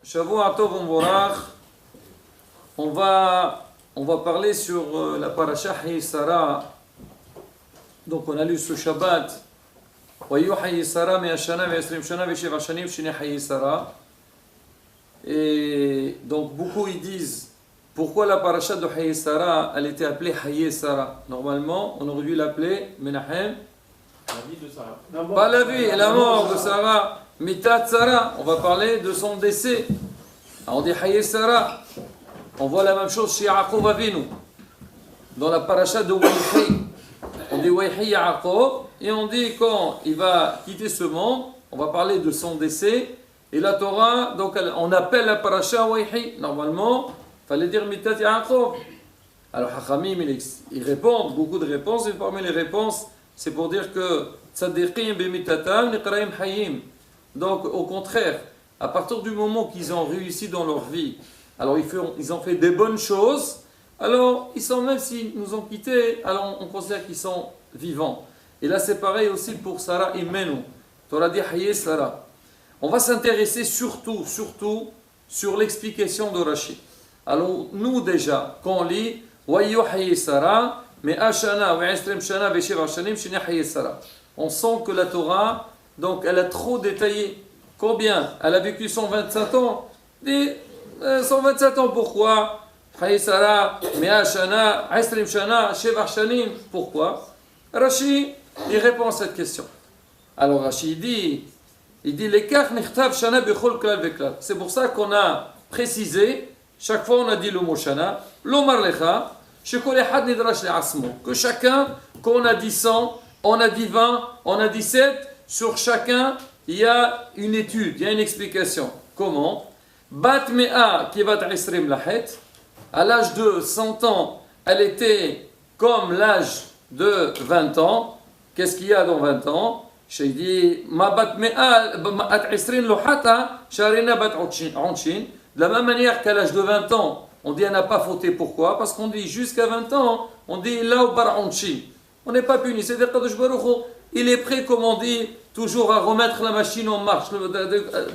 Shavua Tov Umvorach. On va parler sur la paracha Hayisara. Donc on a lu ce Shabbat. Et donc beaucoup ils disent pourquoi la paracha de Hayisara elle était appelée Hayisara. Normalement on aurait dû l'appeler Menahem. La vie de Sarah. Pas la vie, la mort de Sarah. Mitat Sarah. On va parler de son décès. Alors on dit Hayisara. On voit la même chose chez Yaakov Avinu. Dans la paracha de Wayhi. On dit Wayhi Yaakov. Et on dit quand il va quitter ce monde, on va parler de son décès. Et la Torah, donc on appelle la paracha Wayhi. Normalement, il fallait dire Mitat Yaakov. Alors Hachamim, ils répondent, beaucoup de réponses. Et parmi les réponses, c'est pour dire que Tzadiqim b'mitatam niqraim hayim. Donc au contraire, à partir du moment qu'ils ont réussi dans leur vie, alors ils ont fait des bonnes choses, alors ils sont, même s'ils nous ont quittés, alors on considère qu'ils sont vivants. Et là c'est pareil aussi pour Sarah et Menou. Torah dit Hayé Sarah. On va s'intéresser surtout sur l'explication de Rashi. Alors nous déjà, quand on lit Wayu Hayé Sarah, mais Ashana wa Esrem Shana ve Sheva Shanim Shina Hayé Sarah. On sent que la Torah, donc elle a trop détaillé. Combien? Elle a vécu 127 ans. 127 ans, pourquoi? Hayé Sarah, Mea Shana, Esrem Shana, Sheva Shanim. Pourquoi? Rashi, il répond à cette question. Alors Rashi, il dit l'écart nichtav Shana bechol klal veklal. C'est pour ça qu'on a précisé, chaque fois on a dit le mot Shana, l'omar lecha, que chacun, quand on a dit 100, on a dit 20, on a dit 7, sur chacun, il y a une étude, il y a une explication. Comment? Bat mea kivat isrim lahet, à l'âge de 100 ans, elle était comme l'âge de 20 ans. Qu'est-ce qu'il y a dans 20 ans? J'ai dit, ma bat mea at isrin lohata, sharina bat onchin. De la même manière qu'à l'âge de 20 ans, on dit elle n'a pas fauté. Pourquoi? Parce qu'on dit jusqu'à 20 ans, on dit là ou bar onchi. On n'est pas puni. C'est-à-dire qu'il est prêt, comme on dit, toujours à remettre la machine en marche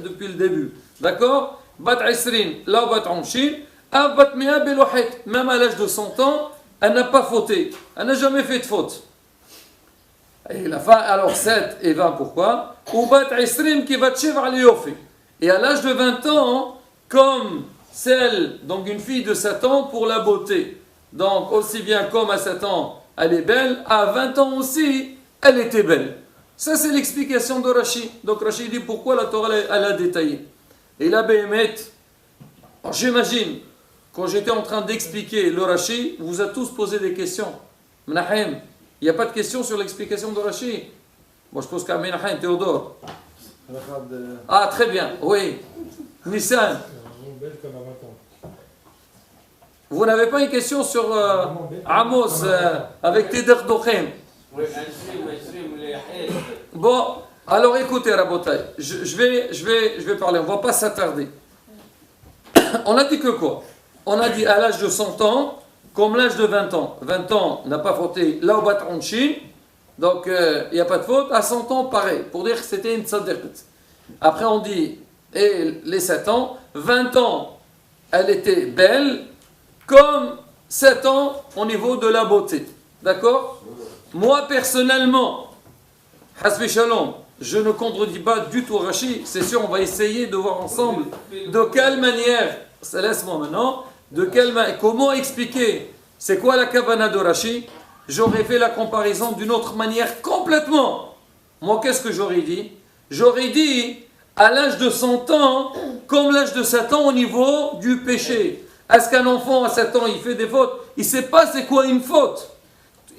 depuis le début. D'accord? Bat isrin, là ou bat onchi. Bat mea belohet. Même à l'âge de 100 ans, elle n'a pas fauté. Elle n'a jamais fait de faute. Et la fin, alors 7 et 20, pourquoi? Ou bat isrin qui va tchevar liyofi. Et à l'âge de 20 ans, comme celle, donc une fille de 7 ans pour la beauté. Donc aussi bien comme à 7 ans, elle est belle, à 20 ans aussi, elle était belle. Ça c'est l'explication de Rashi. Donc Rashi dit pourquoi la Torah elle a détaillé. Et là, Béhémet, j'imagine, quand j'étais en train d'expliquer le Rashi, vous a tous posé des questions. Menahem, il n'y a pas de questions sur l'explication de Rashi. Moi je pose qu'à Menahem, Théodore. Ah très bien, oui. Nissan. Vous n'avez pas une question sur Amos avec Teder Dochem? Bon, alors écoutez, Rabotai, je vais parler, on ne va pas s'attarder. On a dit que quoi? On a dit à l'âge de 100 ans, comme l'âge de 20 ans. 20 ans n'a pas fauté Laobat Anshin, donc il n'y a pas de faute. À 100 ans, pareil, pour dire que c'était une tzaddiqat. Après on dit, et les 7 ans, 20 ans, elle était belle, comme 7 ans au niveau de la beauté. D'accord? Moi, personnellement, Hasbi Shalom, je ne contredis pas du tout Rashi. C'est sûr, on va essayer de voir ensemble de quelle manière, laisse-moi maintenant, comment expliquer, c'est quoi la kavana de Rashi? J'aurais fait la comparaison d'une autre manière complètement. Moi, qu'est-ce que j'aurais dit? J'aurais dit, à l'âge de 100 ans, comme l'âge de 7 ans au niveau du péché. Est-ce qu'un enfant à 7 ans, il fait des fautes? Il ne sait pas c'est quoi une faute.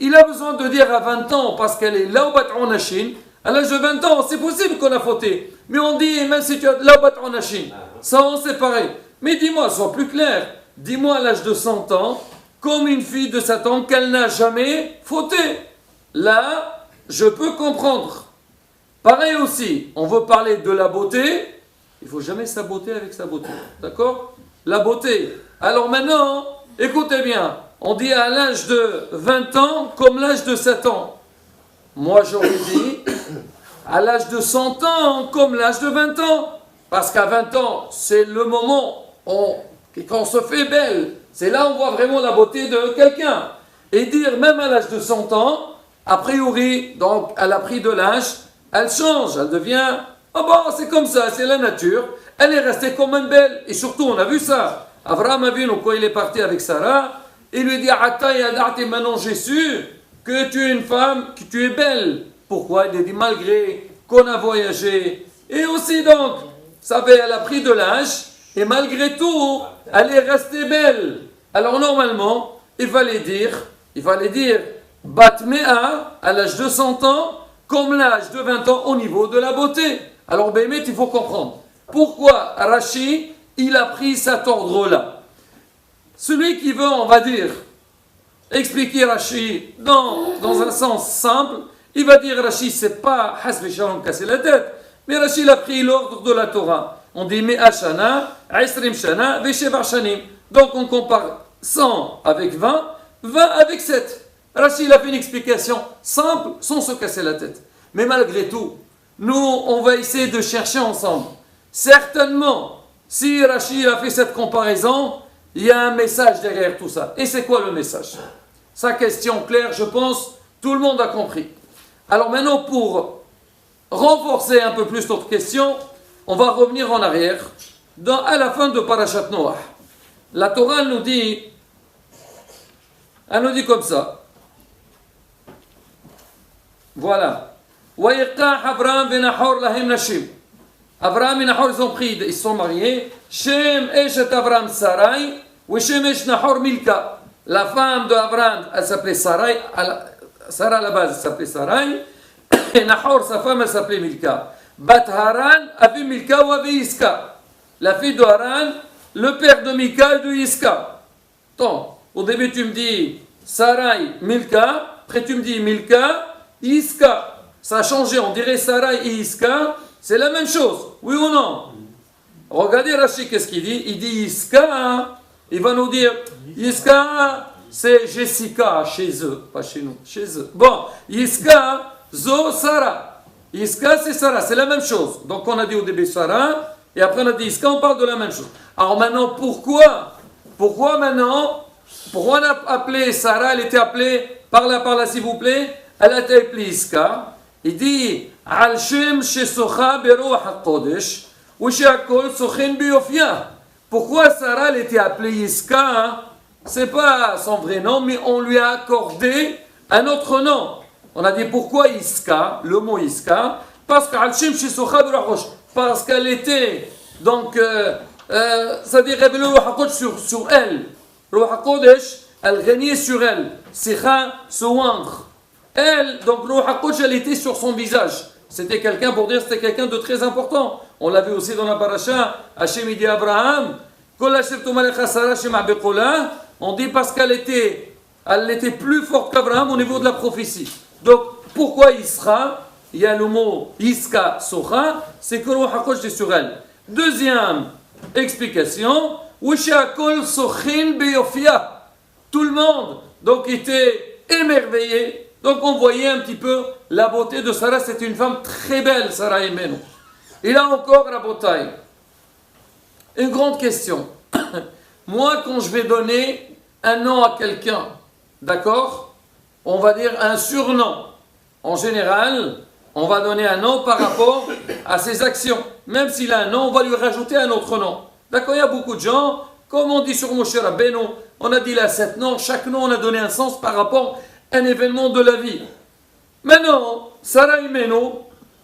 Il a besoin de dire à 20 ans, parce qu'elle est là au bat'on Chine, à l'âge de 20 ans, c'est possible qu'on a fauté. Mais on dit, même si tu as là au bat'on Chine, ça on c'est pareil. Mais dis-moi, sois plus clair. Dis-moi à l'âge de 100 ans, comme une fille de 7 ans, qu'elle n'a jamais fauté. Là, je peux comprendre. Pareil aussi, on veut parler de la beauté, il ne faut jamais saboter avec sa beauté. D'accord? La beauté. Alors maintenant, écoutez bien, on dit à l'âge de 20 ans comme l'âge de 7 ans. Moi j'aurais dit à l'âge de 100 ans comme l'âge de 20 ans. Parce qu'à 20 ans, c'est le moment quand on se fait belle. C'est là où on voit vraiment la beauté de quelqu'un. Et dire, même à l'âge de 100 ans, a priori, donc elle a pris de l'âge, elle change, elle devient, ah bon, c'est comme ça, c'est la nature. Elle est restée quand même belle. Et surtout, on a vu ça. Abraham a vu, quand il est parti avec Sarah, il lui dit, Atta yada'ti, maintenant j'ai su que tu es une femme, que tu es belle. Pourquoi? Il a dit, malgré qu'on a voyagé. Et aussi donc, ça fait, elle a pris de l'âge, et malgré tout, elle est restée belle. Alors normalement, il fallait dire, Batmea, à l'âge de 100 ans, comme l'âge de 20 ans au niveau de la beauté. Alors, Bémet, il faut comprendre. Pourquoi Rashi, il a pris cet ordre-là? Celui qui veut, on va dire, expliquer Rashi dans un sens simple, il va dire Rashi, c'est pas Hasbi Shalom casser la tête, mais Rashi, il a pris l'ordre de la Torah. On dit Me'a Shana, Aisrim Shana, Vesheva Shanim. Donc, on compare 100 avec 20, 20 avec 7. Rashi, il a fait une explication simple, sans se casser la tête. Mais malgré tout, nous, on va essayer de chercher ensemble. Certainement, si Rashi a fait cette comparaison, il y a un message derrière tout ça. Et c'est quoi le message? Sa question claire, je pense, tout le monde a compris. Alors maintenant, pour renforcer un peu plus notre question, on va revenir en arrière, à la fin de Parashat Noach. La Torah, elle nous dit comme ça. Voilà. Wa'iqah Abraham ve Nahor lahim nashim. Abraham et Nahor, ils sont mariés. Shem eshet Abraham Sarai, ou Shem esh Nahor Milka. La femme d'Abraham, elle s'appelait Sarai. Sarah à la base, elle s'appelait Sarai. Et Nahor, sa femme, elle s'appelait Milka. Bat Haran avait Milka ou avait Iska. La fille de Haran, le père de Milka et de Iska. Donc, au début, tu me dis Sarai, Milka. Après, tu me dis Milka, Iska. Ça a changé, on dirait Sarai et Iska. C'est la même chose, oui ou non? Regardez Rashi, qu'est-ce qu'il dit? Il dit Iska. Il va nous dire Iska, c'est Jessica chez eux, pas chez nous, chez eux. Bon, Iska, Zo, Sarah. Iska, c'est Sarah, c'est la même chose. Donc on a dit au début Sarah, et après on a dit Iska, on parle de la même chose. Alors maintenant, pourquoi maintenant, pourquoi on a appelé Sarah, elle était appelée, par là, s'il vous plaît, elle a été appelée Iska. Il dit, Al-Shem Shesocha Beruach HaKodesh, ou Sheakol Sochin Biofia. Pourquoi Sarah, elle était appelée Iska? C'est pas son vrai nom, mais on lui a accordé un autre nom. On a dit pourquoi Iska, le mot Iska, parce qu'Al-Shem Shesocha Beruach HaKodesh, parce qu'elle était, donc, c'est-à-dire le Ruach HaKodesh sur elle. Ruach HaKodesh, elle régnait sur elle. Sicha, se oindre. Elle, donc Ruach HaKodesh, elle était sur son visage. C'était quelqu'un, pour dire, c'était quelqu'un de très important. On l'a vu aussi dans la paracha, Hachem dit à Abraham, on dit parce qu'elle était plus forte qu'Abraham au niveau de la prophétie. Donc, pourquoi Isra? Il y a le mot Iska Socha, c'est que Ruach HaKodesh est sur elle. Deuxième explication, Wishakol Sochin Beyofia. Tout le monde, donc, était émerveillé. Donc on voyait un petit peu la beauté de Sarah, c'était une femme très belle, Sarah Imenu. Et là encore, Rabotai, une grande question. Moi, quand je vais donner un nom à quelqu'un, d'accord? On va dire un surnom. En général, on va donner un nom par rapport à ses actions. Même s'il a un nom, on va lui rajouter un autre nom. D'accord? Il y a beaucoup de gens, comme on dit sur Moshe Rabbeinu, on a dit là 7 noms, chaque nom on a donné un sens par rapport un événement de la vie. Maintenant, Sarah Imenu,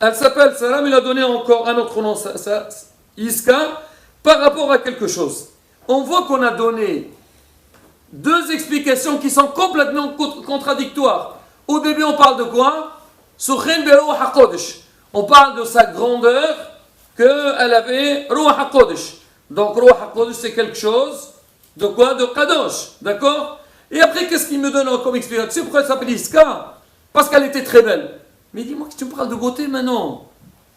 elle s'appelle Sarah, mais il a donné encore un autre nom, Iska, par rapport à quelque chose. On voit qu'on a donné deux explications qui sont complètement contradictoires. Au début, on parle de quoi? Sochin Beruach HaKodesh. On parle de sa grandeur qu'elle avait, Ruach HaKodesh. Donc, Ruach HaKodesh, c'est quelque chose de quoi? De Kadosh. D'accord? Et après, qu'est-ce qu'il me donne comme explication? Tu sais pourquoi elle s'appelle Iska? Parce qu'elle était très belle. Mais dis-moi que tu me parles de beauté maintenant.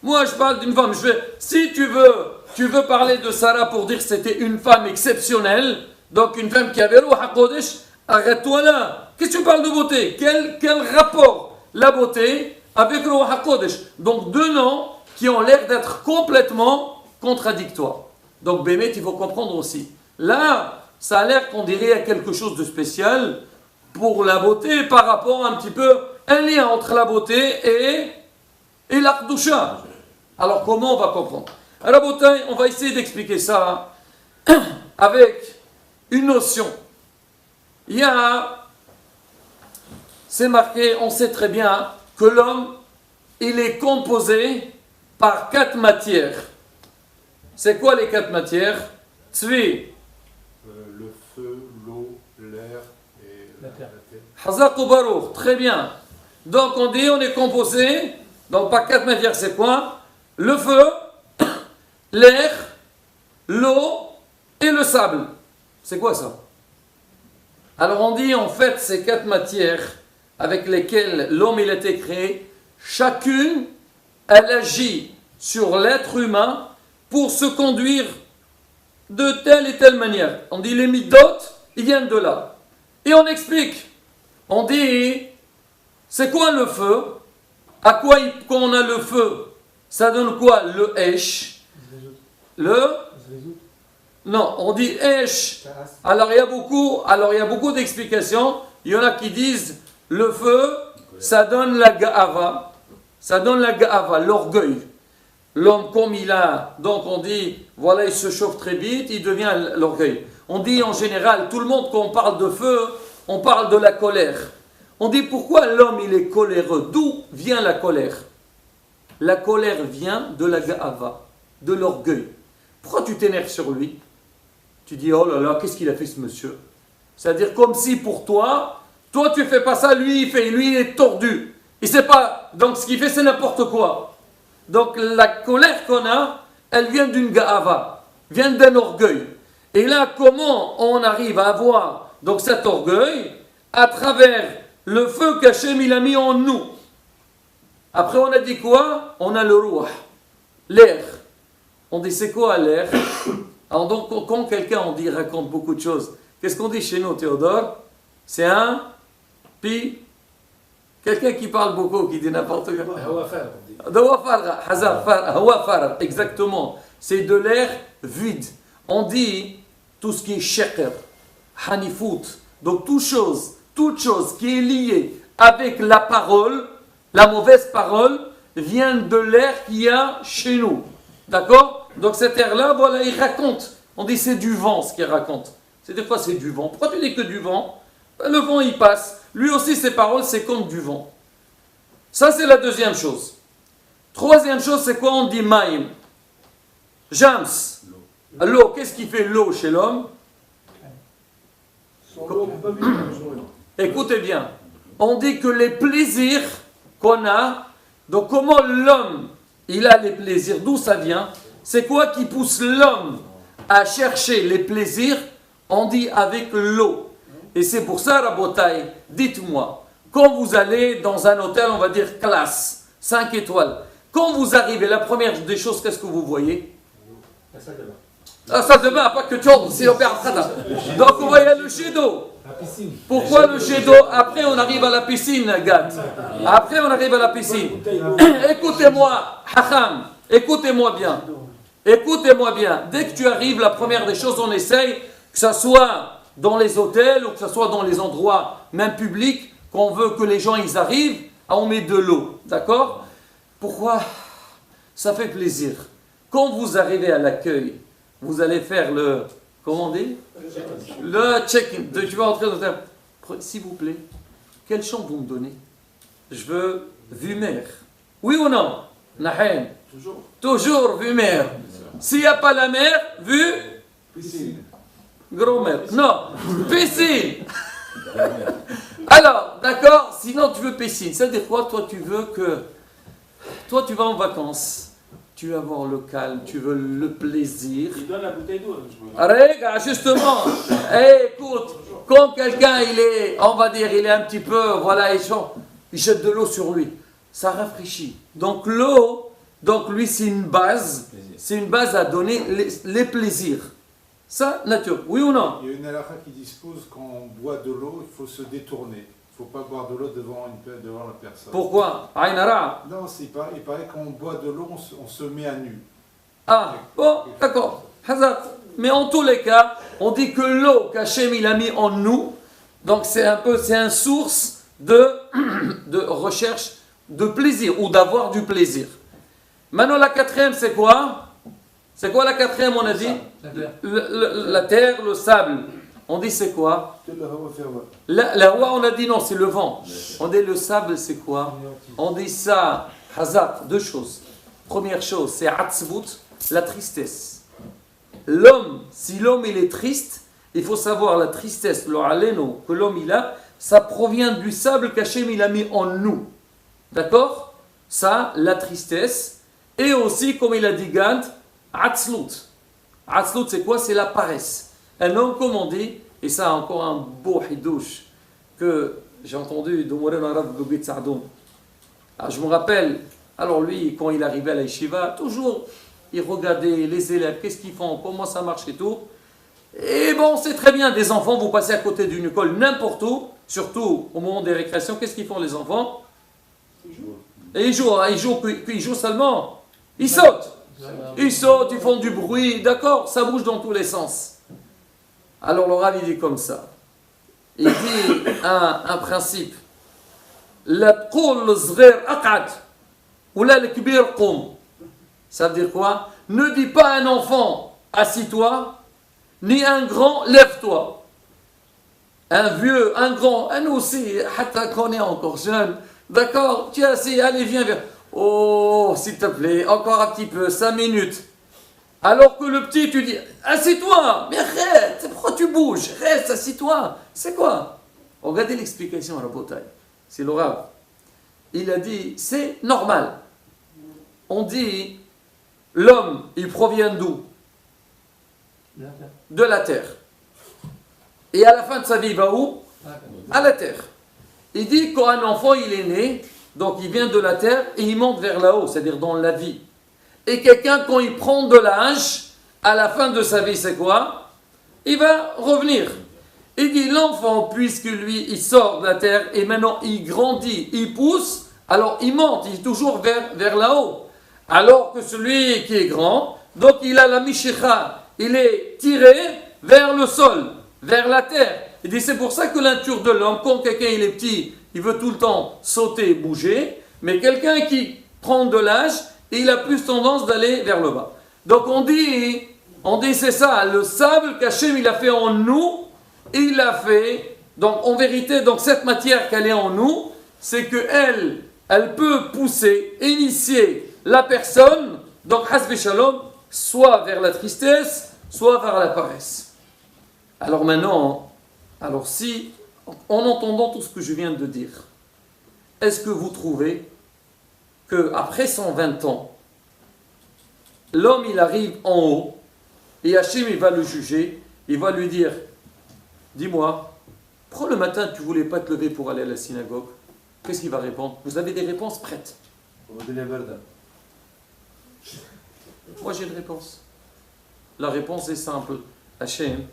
Moi, je parle d'une femme. Si tu veux parler de Sarah pour dire que c'était une femme exceptionnelle, donc une femme qui avait Ruach HaKodesh, arrête-toi là. Qu'est-ce que tu me parles de beauté? Quel rapport la beauté avec Ruach HaKodesh? Donc deux noms qui ont l'air d'être complètement contradictoire. Donc, Bémet, il faut comprendre aussi. Là, ça a l'air qu'on dirait à quelque chose de spécial pour la beauté par rapport à un petit peu un lien entre la beauté et l'Akdoucha. Alors, comment on va comprendre? Alors, beauté, on va essayer d'expliquer ça avec une notion. Il y a, c'est marqué, on sait très bien que l'homme, il est composé par 4 matières. C'est quoi les 4 matières? Tzvi. Le feu, l'eau, l'air et la terre. Hazak ou Barour, très bien. Donc on dit on est composé, donc par 4 matières, c'est quoi? Le feu, l'air, l'eau et le sable. C'est quoi ça? Alors on dit en fait ces 4 matières avec lesquelles l'homme il a été créé, chacune elle agit sur l'être humain pour se conduire de telle et telle manière. On dit les midot, ils viennent de là. Et on explique. On dit, c'est quoi le feu? À quoi quand on a le feu, ça donne quoi? Le esh. Non, on dit esh. Alors il y a beaucoup d'explications. Il y en a qui disent le feu, ça donne la ga'ava. Ça donne la ga'ava, l'orgueil. L'homme, comme il a, donc on dit, voilà, il se chauffe très vite, il devient l'orgueil. On dit en général, tout le monde, quand on parle de feu, on parle de la colère. On dit pourquoi l'homme, il est coléreux? D'où vient la colère? La colère vient de la ga'ava, de l'orgueil. Pourquoi tu t'énerves sur lui? Tu dis, oh là là, qu'est-ce qu'il a fait ce monsieur? C'est-à-dire comme si pour toi tu fais pas ça, lui il fait, lui il est tordu. Il sait pas, donc ce qu'il fait c'est n'importe quoi. Donc la colère qu'on a, elle vient d'une ga'ava, vient d'un orgueil. Et là, comment on arrive à avoir donc cet orgueil? À travers le feu qu'Hachem il a mis en nous. Après on a dit quoi? On a le ruah, l'air. On dit c'est quoi l'air? Alors donc quand quelqu'un on dit raconte beaucoup de choses, qu'est-ce qu'on dit chez nous Théodore? C'est un quelqu'un qui parle beaucoup, qui dit n'importe quoi. Exactement. C'est de l'air vide. On dit tout ce qui est sheker, hanifout. Donc toute chose qui est liée avec la parole, la mauvaise parole, vient de l'air qu'il y a chez nous. D'accord? Donc cet air-là, voilà, il raconte. On dit c'est du vent ce qu'il raconte. C'est des fois c'est du vent. Pourquoi tu dis que du vent? Ben, le vent il passe. Lui aussi ses paroles c'est comme du vent. Ça c'est la deuxième chose. Troisième chose c'est quoi? On dit maïm. Jams. L'eau. Qu'est-ce qui fait l'eau chez l'homme? Écoutez bien. On dit que les plaisirs qu'on a, donc comment l'homme il a les plaisirs, d'où ça vient? C'est quoi qui pousse l'homme à chercher les plaisirs? On dit avec l'eau. Et c'est pour ça, Rabotai, dites-moi, quand vous allez dans un hôtel, on va dire classe, 5 étoiles, quand vous arrivez, la première des choses, qu'est-ce que vous voyez? La salle de bain. La salle de bain, pas que tu c'est l'opéra. Donc on voyait le jet d'eau. Pourquoi le jet d'eau? Après on arrive à la piscine, Gad. Après on arrive à la piscine. Écoutez-moi, Hacham, écoutez-moi bien. Écoutez-moi bien. Dès que tu arrives, la première des choses, on essaye que ça soit dans les hôtels ou que ce soit dans les endroits même publics, qu'on veut que les gens ils arrivent, on met de l'eau. D'accord? Pourquoi? Ça fait plaisir. Quand vous arrivez à l'accueil, vous allez faire le... Comment on dit? Le check-in. Tu vas entrer dans l'hôtel. S'il vous plaît, quelle chambre vous me donnez? Je veux vue mer. Oui ou non? Nahen. Toujours vue mer. S'il n'y a pas la mer, vue... Piscine. Grand-mère. Non, piscine. Alors, d'accord, sinon tu veux piscine. C'est-à-dire quoi? Toi, tu veux que... Toi, tu vas en vacances. Tu veux avoir le calme, tu veux le plaisir. Il donne la bouteille d'eau. Regarde, justement. Écoute, quand quelqu'un, il est, on va dire, il est un petit peu, voilà, il jette de l'eau sur lui. Ça rafraîchit. Donc l'eau, donc lui, c'est une base. C'est une base à donner les plaisirs. Ça, nature. Oui ou non? Il y a une halakha qui dispose quand on boit de l'eau, il faut se détourner. Il ne faut pas boire de l'eau devant la personne. Pourquoi? Aynara. Non, il paraît que quand on boit de l'eau, on se met à nu. Ah, bon, d'accord. Hazat. Mais en tous les cas, on dit que l'eau qu'Hachem il a mis en nous, donc c'est une source de recherche de plaisir ou d'avoir du plaisir. Maintenant, la quatrième, c'est quoi? C'est quoi la quatrième, on a dit? La terre, le sable. On dit c'est quoi? La hawa, on a dit non, c'est le vent. On dit le sable, c'est quoi? On dit ça, hazat, deux choses. Première chose, c'est atzvut, la tristesse. L'homme, si l'homme il est triste, il faut savoir la tristesse, le aleno que l'homme il a, ça provient du sable qu'Hachem il a mis en nous. D'accord? Ça, la tristesse. Et aussi, comme il a dit Gant, atzlut. Atzlut, c'est quoi? C'est la paresse. Un homme, comme on dit, et ça encore un beau hidouche que j'ai entendu de Mourel Arab Goubit Sardoun. Je me rappelle, alors lui, quand il arrivait à la yeshiva, toujours, il regardait les élèves, qu'est-ce qu'ils font, comment ça marche et tout. Et bon, c'est très bien, des enfants, vous passez à côté d'une école n'importe où, surtout au moment des récréations, qu'est-ce qu'ils font les enfants? Et ils jouent seulement. Ils sautent. Ils sautent, ils font du bruit, d'accord, ça bouge dans tous les sens. Alors le Rav, il dit comme ça. Il dit un principe. La tqul le zghir aq'ad ou la le kbir qum. Ça veut dire quoi? Ne dis pas à un enfant, assis-toi, ni un grand, lève-toi. Un vieux, un grand, nous aussi, quand on est encore jeune, d'accord, tu es assis, allez, viens. Oh, s'il te plaît, encore un petit peu, 5 minutes. Alors que le petit, tu dis, assieds-toi, mais arrête, pourquoi tu bouges? Reste, assis-toi. C'est quoi? Regardez l'explication à Rabotai. C'est le Rav. Il a dit, c'est normal. On dit, l'homme, il provient d'où? De la terre. Et à la fin de sa vie, il va où? À la terre. Il dit, quand un enfant, il est né, donc il vient de la terre et il monte vers là-haut, c'est-à-dire dans la vie. Et quelqu'un, quand il prend de l'âge, à la fin de sa vie, c'est quoi? Il va revenir. Il dit, l'enfant, puisque lui, il sort de la terre et maintenant il grandit, il pousse, alors il monte, il est toujours vers là-haut. Alors que celui qui est grand, donc il a la mishécha, il est tiré vers le sol, vers la terre. Il dit, c'est pour ça que la nature de l'homme, quand quelqu'un il est petit, il veut tout le temps sauter et bouger, mais quelqu'un qui prend de l'âge, il a plus tendance d'aller vers le bas. Donc on dit c'est ça, le sable qu'Hachem il a fait en nous, il l'a fait, donc en vérité, donc cette matière qu'elle est en nous, c'est qu'elle peut pousser, initier la personne, donc hasbi shalom, soit vers la tristesse, soit vers la paresse. Alors maintenant, si, en entendant tout ce que je viens de dire, est-ce que vous trouvez qu'après 120 ans, l'homme il arrive en haut, et Hachem il va le juger, il va lui dire, dis-moi, pourquoi le matin tu ne voulais pas te lever pour aller à la synagogue? Qu'est-ce qu'il va répondre? Vous avez des réponses prêtes? Moi j'ai une réponse. La réponse est simple. Hachem,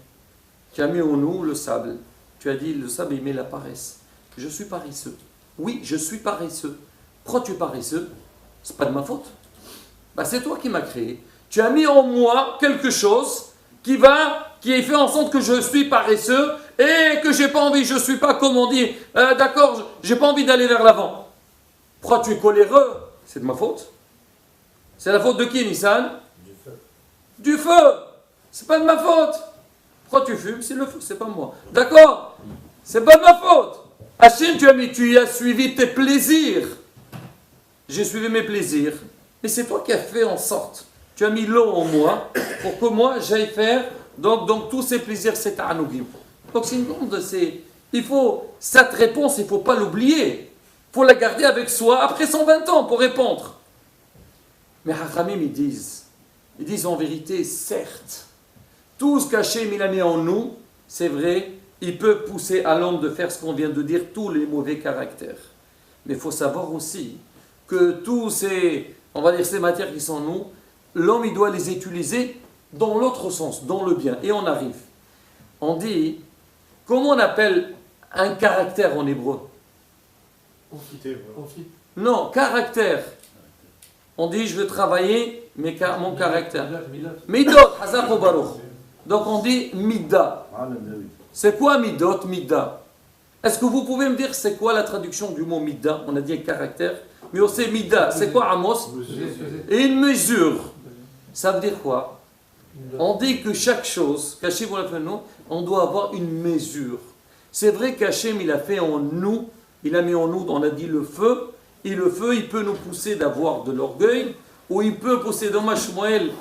tu as mis en nous le sable. Tu as dit le sable il met la paresse. Je suis paresseux. Oui, je suis paresseux. Pourquoi tu es paresseux? C'est pas de ma faute. C'est toi qui m'as créé. Tu as mis en moi quelque chose qui fait en sorte que je suis paresseux et que j'ai pas envie, je suis pas comme on dit, d'accord, j'ai pas envie d'aller vers l'avant. Pourquoi tu es coléreux? C'est de ma faute. C'est la faute de qui, Nissan? Du feu. Du feu. C'est pas de ma faute. Pourquoi tu fumes? C'est le feu, c'est pas moi. D'accord? C'est pas de ma faute. Hachem, tu as suivi tes plaisirs. J'ai suivi mes plaisirs. Mais c'est toi qui as fait en sorte. Tu as mis l'eau en moi pour que moi j'aille faire. Donc tous ces plaisirs, c'est ta'anougim. Donc c'est une grande. Cette réponse, il ne faut pas l'oublier. Il faut la garder avec soi après 120 ans pour répondre. Mais Hachamim, ils disent en vérité, certes, tout ce qu'Hachem il a mis en nous, c'est vrai, il peut pousser à l'homme de faire ce qu'on vient de dire, tous les mauvais caractères. Mais il faut savoir aussi que tous ces matières qui sont en nous, l'homme il doit les utiliser dans l'autre sens, dans le bien. Et on arrive. On dit, comment on appelle un caractère en hébreu? Non, caractère. On dit, je veux travailler mon caractère. Midot, Hazak ou Baruch. Donc on dit Midda. C'est quoi Midot, Midda? Est-ce que vous pouvez me dire c'est quoi la traduction du mot Midda? On a dit un caractère. Mais aussi Midda, c'est quoi Amos? Une mesure. Ça veut dire quoi? On dit que chaque chose, qu'Hachem l'a fait en nous, on doit avoir une mesure. C'est vrai qu'Hachem il a fait en nous, il a mis en nous, on a dit le feu, et le feu il peut nous pousser d'avoir de l'orgueil, ou il peut pousser, dommage Shmuel,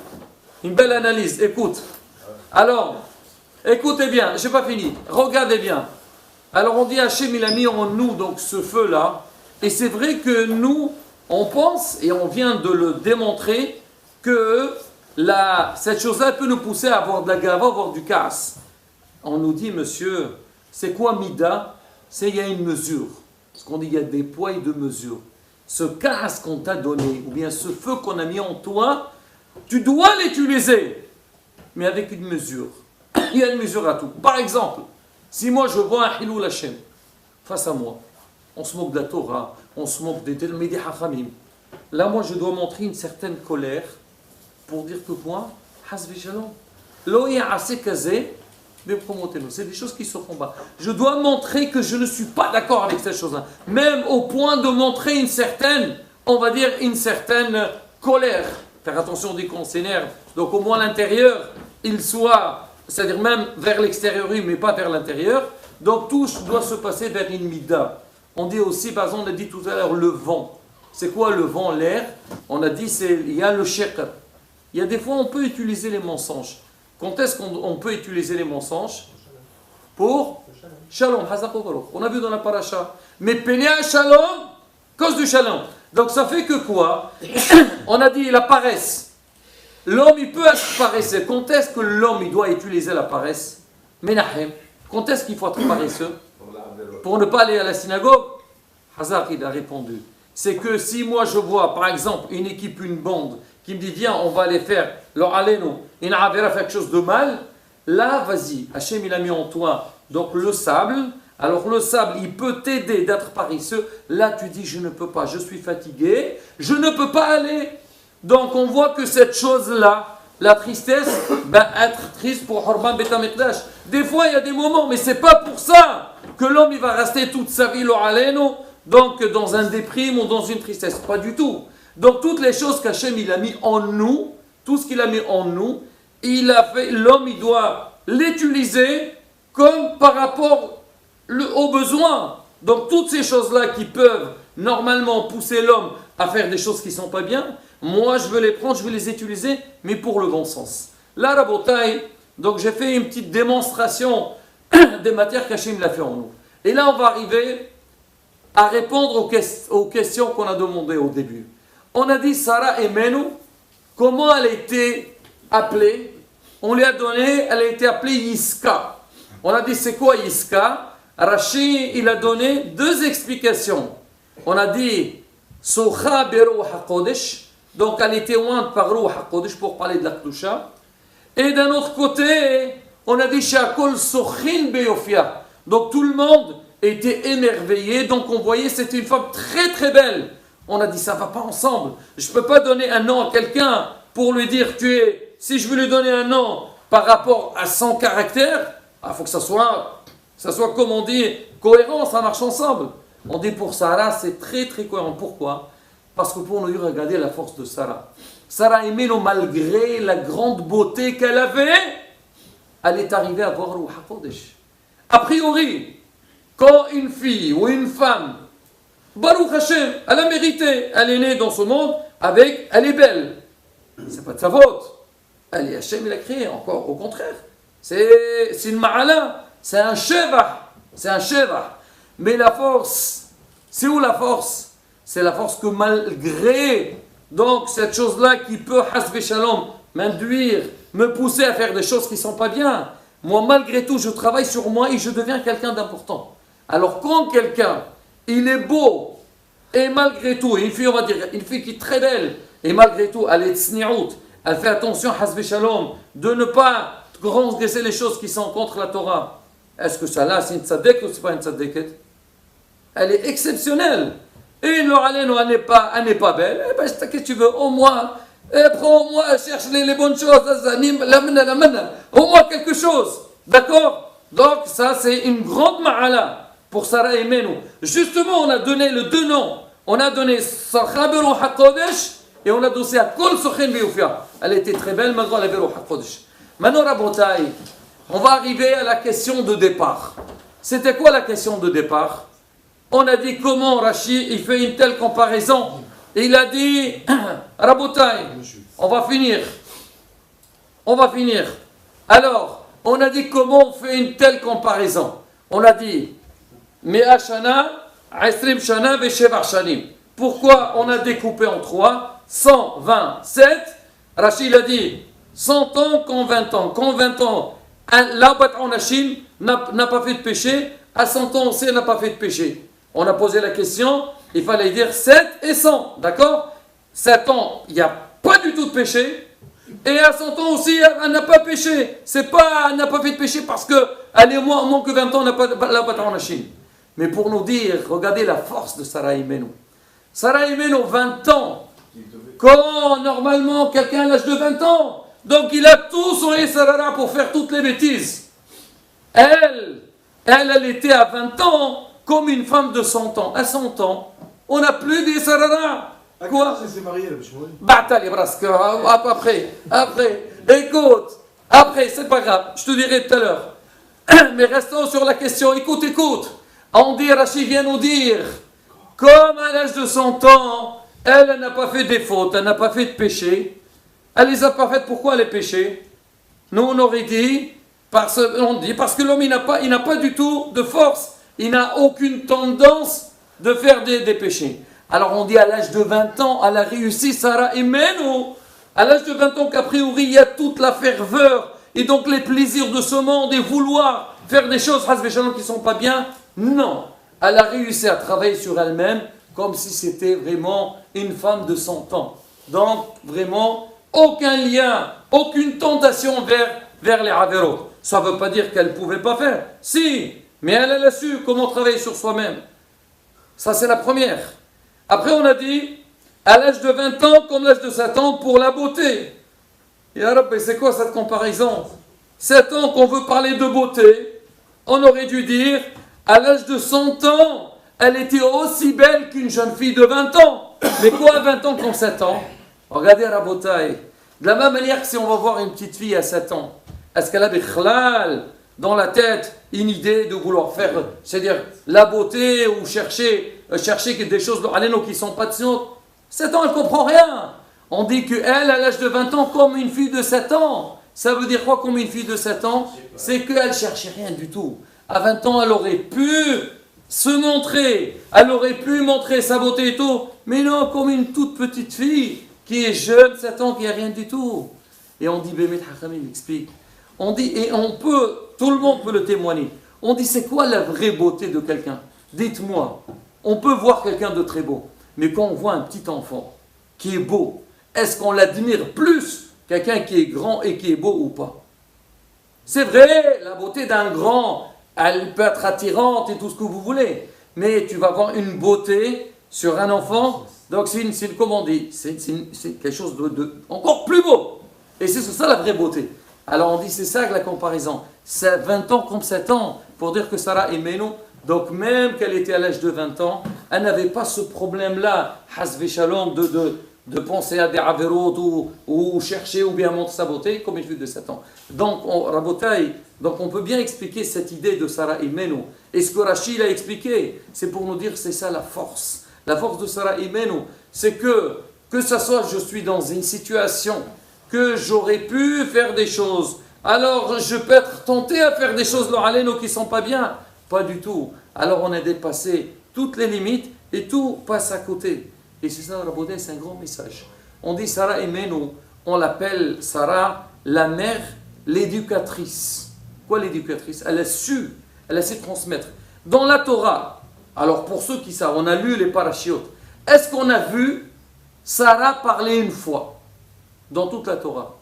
une belle analyse, écoute. Alors, écoutez bien, j'ai pas fini, regardez bien. Alors on dit Hachem il a mis en nous donc ce feu-là, et c'est vrai que nous, on pense, et on vient de le démontrer, que cette chose-là peut nous pousser à avoir de la gava, avoir du casse. On nous dit, monsieur, c'est quoi Mida? C'est il y a une mesure. Parce qu'on dit il y a des poids et de mesures. Ce casse qu'on t'a donné, ou bien ce feu qu'on a mis en toi, tu dois l'utiliser, mais avec une mesure. Il y a une mesure à tout. Par exemple, si moi je vois un Hilul Hashem face à moi, on se moque de la Torah, on se moque des Talmidei Hachamim. Là, moi, je dois montrer une certaine colère pour dire que moi, Hasbi Shalom, Loïa Ase Kazé, c'est des choses qui se font pas. Je dois montrer que je ne suis pas d'accord avec cette chose-là. Même au point de montrer une certaine, on va dire, une certaine colère. Faire attention dès qu'on s'énerve. Donc au moins l'intérieur, il soit, c'est-à-dire même vers l'extérieur, oui, mais pas vers l'intérieur. Donc tout doit se passer vers une mida. On dit aussi, par exemple, on a dit tout à l'heure, le vent. C'est quoi le vent, l'air? On a dit, il y a le shekr. Il y a des fois, on peut utiliser les mensonges. Quand est-ce qu'on peut utiliser les mensonges? Pour Shalom, Hazak ou Baruch. On a vu dans la paracha. Mais Pénéa Shalom, cause du Shalom. Donc ça fait que quoi? On a dit la paresse. L'homme, il peut être paresseux. Quand est-ce que l'homme, il doit utiliser la paresse? Menahem. Quand est-ce qu'il faut être paresseux? Pour ne pas aller à la synagogue? Hazak, il a répondu. C'est que si moi je vois, par exemple, une équipe, une bande, qui me dit, viens, on va aller faire, leur allez-nous, il a fait quelque chose de mal, là, vas-y, Hachem, il a mis en toi, donc le sable, alors le sable, il peut t'aider d'être paresseux, là, tu dis, je ne peux pas, je suis fatigué, je ne peux pas aller. Donc, on voit que cette chose-là, la tristesse, être triste pour Horban Betamikdash. Des fois, il y a des moments, mais c'est pas pour ça que l'homme, il va rester toute sa vie, leur allez-nous, donc dans un déprime ou dans une tristesse, pas du tout. Donc toutes les choses qu'Hachem il a mis en nous, tout ce qu'il a mis en nous, il a fait, l'homme il doit l'utiliser comme par rapport aux besoins. Donc toutes ces choses-là qui peuvent normalement pousser l'homme à faire des choses qui ne sont pas bien, moi je veux les prendre, je vais les utiliser, mais pour le bon sens. Là, Rabotai, donc j'ai fait une petite démonstration des matières qu'Hachem l'a fait en nous. Et là on va arriver à répondre aux questions qu'on a demandées au début. On a dit Sarah et Menou, comment elle a été appelée? On lui a donné, elle a été appelée Yiska. On a dit c'est quoi Yiska? Rashi, il a donné deux explications. On a dit Socha Beruh HaKodesh, donc elle était ointe par Ruh HaKodesh pour parler de la Kedusha. Et d'un autre côté, on a dit Shakol Sochin Beyofia. Donc tout le monde était émerveillé, donc on voyait c'était une femme très très belle. On a dit ça ne va pas ensemble. Je ne peux pas donner un nom à quelqu'un pour lui dire si je veux lui donner un nom par rapport à son caractère, il faut que ça soit comme on dit, cohérent, ça marche ensemble. On dit pour Sarah, c'est très très cohérent. Pourquoi? Parce que pour nous regarder la force de Sarah. Sarah aimait malgré la grande beauté qu'elle avait, elle est arrivée à voir Ruh HaKodesh. A priori, quand une fille ou une femme, Baruch Hashem, elle a mérité, elle est née dans ce monde elle est belle. C'est pas de sa faute. Elle est Hashem, il a créé, encore au contraire. C'est une ma'ala, c'est un shevah. Mais la force, c'est où la force? C'est la force que malgré donc cette chose-là qui peut, hasbi shalom, m'induire, me pousser à faire des choses qui ne sont pas bien. Moi, malgré tout, je travaille sur moi et je deviens quelqu'un d'important. Alors quand quelqu'un, il est beau, et malgré tout, une fille, on va dire, une fille qui est très belle, et malgré tout, elle est tsni'out, elle fait attention, hasbi shalom, de ne pas transgresser les choses qui sont contre la Torah. Est-ce que ça là, c'est une tzaddik ou c'est pas une tzaddikette? Elle est exceptionnelle. Et leur elle n'est pas belle, eh ben, qu'est-ce que tu veux? Au moins, Et prends-moi, cherche les bonnes choses. Au moins quelque chose. D'accord? Donc, ça, c'est une grande ma'ala pour Sarah et Menou. Justement, on a donné le deux noms. On a donné Sarah Beru HaKodesh et on a donné à Kol Sochin Beyoufia. Elle était très belle, maintenant la Beru HaKodesh. Maintenant, Rabotai, on va arriver à la question de départ. C'était quoi la question de départ? On a dit comment Rashi il fait une telle comparaison. Et il a dit, Rabotai, on va finir. Alors, on a dit comment on fait une telle comparaison. On a dit, Mea Shana, Esrim Shana, Veshevar Shanim. Pourquoi on a découpé en trois? 127. Rachid a dit, 100 ans contre 20 ans. Contre 20 ans, l'Abat Onashim n'a pas fait de péché. À 100 ans aussi, elle n'a pas fait de péché. On a posé la question, il fallait dire 7 et 100. D'accord? 7 ans, il n'y a pas du tout de péché. Et à 100 ans aussi, elle n'a pas péché. C'est pas, elle n'a pas fait de péché parce qu'elle est moins que 20 ans, elle n'a pas l'Abat Onashim. Mais pour nous dire, regardez la force de Sarah Imenu. Sarah Imenu, 20 ans. Quand normalement quelqu'un a l'âge de 20 ans, donc il a tout son Sarara pour faire toutes les bêtises. Elle était à 20 ans comme une femme de 100 ans. À 100 ans, on n'a plus des Sarara. Quoi? Elle s'est mariée, elle Bata les brasques. Après. Écoute, après, c'est pas grave, je te dirai tout à l'heure. Mais restons sur la question. Écoute. On dit, Rachid vient nous dire, comme à l'âge de 100 ans, elle n'a pas fait des fautes, elle n'a pas fait de péché. Elle les a pas faites, pourquoi les péchés? Nous, on aurait dit, parce que l'homme, il n'a pas du tout de force, il n'a aucune tendance de faire des péchés. Alors on dit, à l'âge de 20 ans, elle a réussi, Sarah Imenu. À l'âge de 20 ans, qu'a priori, il y a toute la ferveur, et donc les plaisirs de ce monde, et vouloir faire des choses, qui ne sont pas bien. Non, elle a réussi à travailler sur elle-même comme si c'était vraiment une femme de 100 ans. Donc, vraiment, aucun lien, aucune tentation vers les avéros. Ça ne veut pas dire qu'elle ne pouvait pas faire. Si, mais elle a su comment travailler sur soi-même. Ça, c'est la première. Après, on a dit, à l'âge de 20 ans comme l'âge de 7 ans pour la beauté. Et alors, c'est quoi cette comparaison? 7 ans qu'on veut parler de beauté, on aurait dû dire, à l'âge de 100 ans, elle était aussi belle qu'une jeune fille de 20 ans. Mais quoi, 20 ans comme 7 ans? Regardez Rabotai. De la même manière que si on va voir une petite fille à 7 ans, est-ce qu'elle a des khlal dans la tête, une idée de vouloir faire, c'est-à-dire la beauté ou chercher des choses qui ne sont pas de son? 7 ans, elle ne comprend rien. On dit qu'elle, à l'âge de 20 ans, comme une fille de 7 ans. Ça veut dire quoi comme une fille de 7 ans? C'est qu'elle ne cherchait rien du tout. À 20 ans, elle aurait pu se montrer, elle aurait pu montrer sa beauté et tout, mais non, comme une toute petite fille qui est jeune, 7 ans, qui n'a rien du tout. Et on dit, Bémet Hakamim explique, on dit, et tout le monde peut le témoigner, on dit, c'est quoi la vraie beauté de quelqu'un? Dites-moi, on peut voir quelqu'un de très beau, mais quand on voit un petit enfant qui est beau, est-ce qu'on l'admire plus quelqu'un qui est grand et qui est beau ou pas? C'est vrai, la beauté d'un grand, elle peut être attirante et tout ce que vous voulez, mais tu vas voir une beauté sur un enfant, donc c'est comme on dit, c'est quelque chose de encore plus beau. Et c'est ça la vraie beauté. Alors on dit, c'est ça que la comparaison. C'est 20 ans comme 7 ans, pour dire que Sarah Imenu, donc même qu'elle était à l'âge de 20 ans, elle n'avait pas ce problème-là, Hasve Shalom, de penser à des avérotes ou chercher ou bien montrer sa beauté comme une fille de 7 ans. Donc, on peut bien expliquer cette idée de Sarah Imenu. Et ce que Rachid a expliqué, c'est pour nous dire que c'est ça la force. La force de Sarah Imenu, c'est que ça soit je suis dans une situation que j'aurais pu faire des choses, alors je peux être tenté à faire des choses qui ne sont pas bien. Pas du tout. Alors on a dépassé toutes les limites et tout passe à côté. Et c'est ça, Raboudin, c'est un grand message. On dit Sarah Imenu, on l'appelle Sarah la mère, l'éducatrice. Quoi l'éducatrice? Elle a su transmettre. Dans la Torah, alors pour ceux qui savent, on a lu les parachiotes. Est-ce qu'on a vu Sarah parler une fois dans toute la Torah?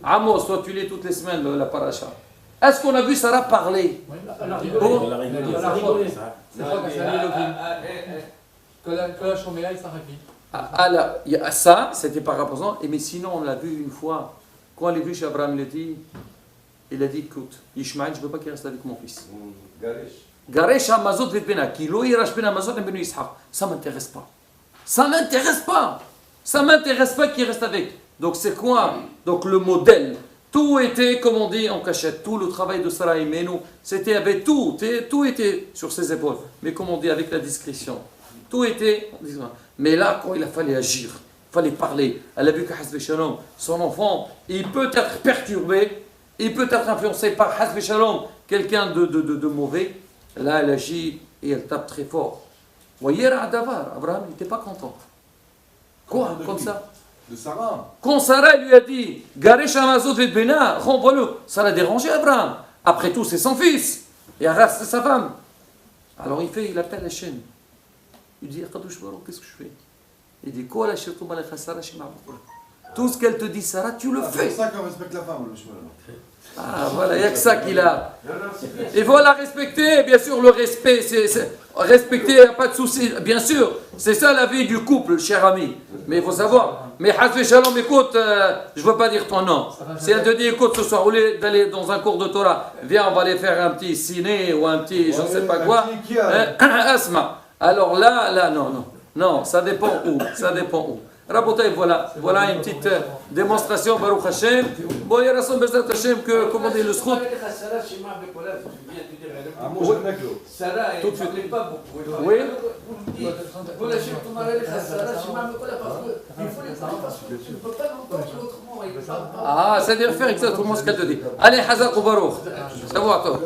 Amos, toi tu lis toutes les semaines la paracha. Est-ce qu'on a vu Sarah parler? Oui, elle a rigolé. C'est vrai qu'elle s'est allée quand la Shoméa, il s'arrête vite. Alors, il y a ça, c'était par rapport à ça. Mais sinon, on l'a vu une fois. Quand on l'a vu chez Abraham, il a dit, écoute, Ishmaël, je ne veux pas qu'il reste avec mon fils. Garesh Amazot Vetbena, qui l'oïrash ben Amazot et ben Ishaq. Ça ne m'intéresse pas. Ça ne m'intéresse pas. Ça ne m'intéresse pas qu'il reste avec. Donc c'est quoi? Donc le modèle. Tout était, comme on dit, en cachette. Tout le travail de Sarah et Menou, c'était avec tout était sur ses épaules. Mais comme on dit, avec la discrétion. Tout était. Mais là, quand il a fallu agir, il fallait parler. Elle a vu que Hasbe Shalom, son enfant, il peut être perturbé, il peut être influencé par Hasbe Shalom, quelqu'un de mauvais. Là, elle agit et elle tape très fort. Voyez, Abraham n'était pas content. Quoi? Comme ça? De Sarah. Quand Sarah lui a dit Garesh Amazot Vetbena, renvoie-le, ça l'a dérangé Abraham. Après tout, c'est son fils. Et Aras, c'est sa femme. Alors il appelle la chaîne. Il dit Qadoush Baruch, qu'est-ce que je fais? Il dit Quoi la shirtum alaycha Sarah shema. Tout ce qu'elle te dit, Sarah, tu le fais. C'est ça qu'on respecte la femme, le chemin. Ah, voilà, il n'y a que ça qu'il a. Il faut la respecter, bien sûr, le respect, respecter, il n'y a pas de souci, bien sûr, c'est ça la vie du couple, cher ami. Mais il faut savoir, mais Hasbe Shalom, écoute, je ne veux pas dire ton nom. Si elle te dit, écoute, ce soir, au lieu d'aller dans un cours de Torah, viens, on va aller faire un petit ciné ou un petit, je ne sais pas quoi, Asma. Alors là, non, ça dépend où. Rabotaï, voilà une petite démonstration, Baruch Hashem. Bon, il y a Rasson Bezat Hashem que, comment dire, le srout. Ah, moi, je avec l'eau. Sarah, elle ne parlait pas beaucoup. Oui. Voilà, je te marie avec Sarah, je m'en veux pas parce qu'il faut les parler parce que tu ne peux pas l'entendre autrement. Ah, c'est-à-dire faire exactement ce qu'elle te dit. Allez, Hazak ou Baruch. Ça va, toi.